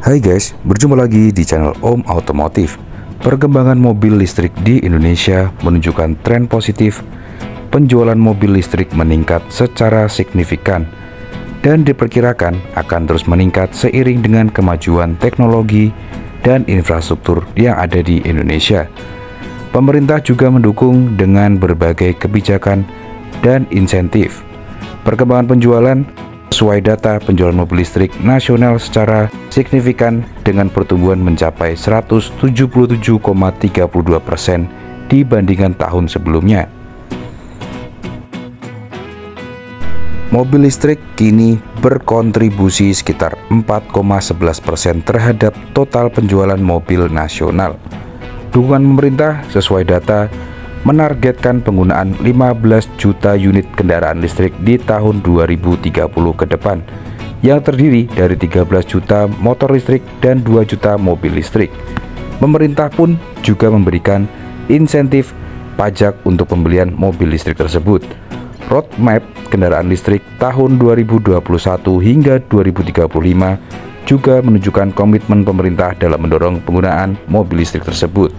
Hai guys, berjumpa lagi di channel Om Otomotif. Perkembangan mobil listrik di Indonesia menunjukkan tren positif. Penjualan mobil listrik meningkat secara signifikan dan diperkirakan akan terus meningkat seiring dengan kemajuan teknologi dan infrastruktur yang ada di Indonesia. Pemerintah juga mendukung dengan berbagai kebijakan dan insentif. Perkembangan penjualan sesuai data penjualan mobil listrik nasional secara signifikan dengan pertumbuhan mencapai 177,32% dibandingkan tahun sebelumnya. Mobil listrik kini berkontribusi sekitar 4,11% terhadap total penjualan mobil nasional. Dukungan pemerintah sesuai data menargetkan penggunaan 15 juta unit kendaraan listrik di tahun 2030 ke depan, yang terdiri dari 13 juta motor listrik dan 2 juta mobil listrik. Pemerintah pun juga memberikan insentif pajak untuk pembelian mobil listrik tersebut. Roadmap kendaraan listrik tahun 2021 hingga 2035 juga menunjukkan komitmen pemerintah dalam mendorong penggunaan mobil listrik tersebut.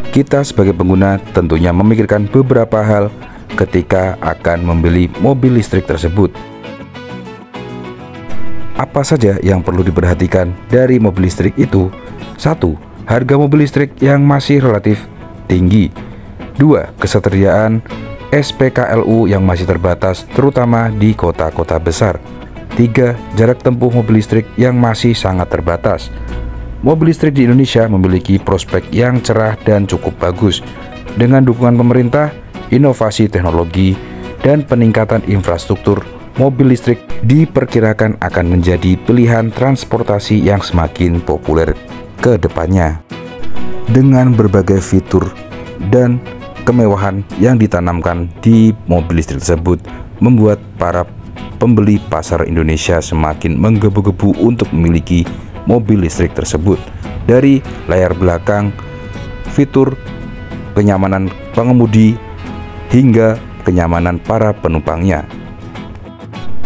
Kita sebagai pengguna tentunya memikirkan beberapa hal ketika akan membeli mobil listrik tersebut. Apa saja yang perlu diperhatikan dari mobil listrik itu? 1. Harga mobil listrik yang masih relatif tinggi. 2. Ketersediaan SPKLU yang masih terbatas terutama di kota-kota besar. 3. Jarak tempuh mobil listrik yang masih sangat terbatas. Mobil listrik di Indonesia memiliki prospek yang cerah dan cukup bagus. Dengan dukungan pemerintah, inovasi teknologi, dan peningkatan infrastruktur, mobil listrik diperkirakan akan menjadi pilihan transportasi yang semakin populer ke depannya. Dengan berbagai fitur dan kemewahan yang ditanamkan di mobil listrik tersebut, membuat para pembeli pasar Indonesia semakin menggebu-gebu untuk memiliki mobil listrik tersebut. Dari layar belakang, fitur kenyamanan pengemudi, hingga kenyamanan para penumpangnya.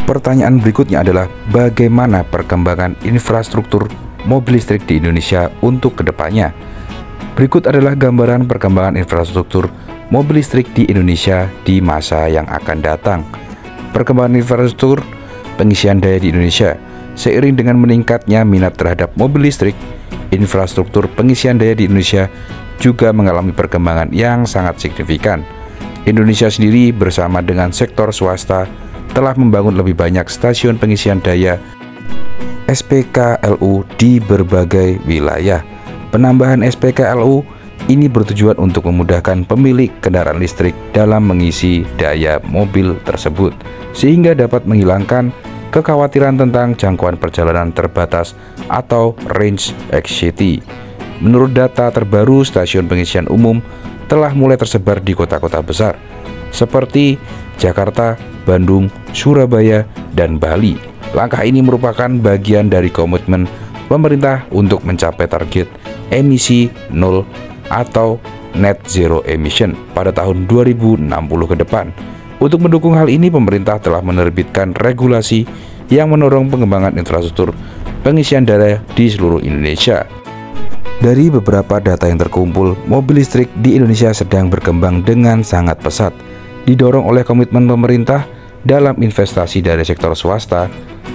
Pertanyaan berikutnya adalah bagaimana perkembangan infrastruktur mobil listrik di Indonesia untuk kedepannya. Berikut adalah gambaran perkembangan infrastruktur mobil listrik di Indonesia di masa yang akan datang. Perkembangan infrastruktur pengisian daya di Indonesia. Seiring dengan meningkatnya minat terhadap mobil listrik, infrastruktur pengisian daya di Indonesia juga mengalami perkembangan yang sangat signifikan. Indonesia sendiri bersama dengan sektor swasta telah membangun lebih banyak stasiun pengisian daya SPKLU di berbagai wilayah. Penambahan SPKLU ini bertujuan untuk memudahkan pemilik kendaraan listrik dalam mengisi daya mobil tersebut, sehingga dapat menghilangkan kekhawatiran tentang jangkauan perjalanan terbatas atau range anxiety. Menurut data terbaru, stasiun pengisian umum telah mulai tersebar di kota-kota besar seperti Jakarta, Bandung, Surabaya, dan Bali. Langkah ini merupakan bagian dari komitmen pemerintah untuk mencapai target emisi nol atau net zero emission pada tahun 2060 ke depan. Untuk mendukung hal ini, pemerintah telah menerbitkan regulasi yang mendorong pengembangan infrastruktur pengisian daya di seluruh Indonesia. Dari beberapa data yang terkumpul, mobil listrik di Indonesia sedang berkembang dengan sangat pesat, didorong oleh komitmen pemerintah dalam investasi dari sektor swasta,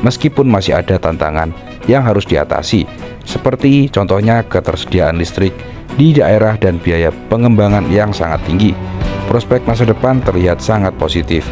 meskipun masih ada tantangan yang harus diatasi, seperti contohnya ketersediaan listrik di daerah dan biaya pengembangan yang sangat tinggi. Prospek masa depan terlihat sangat positif.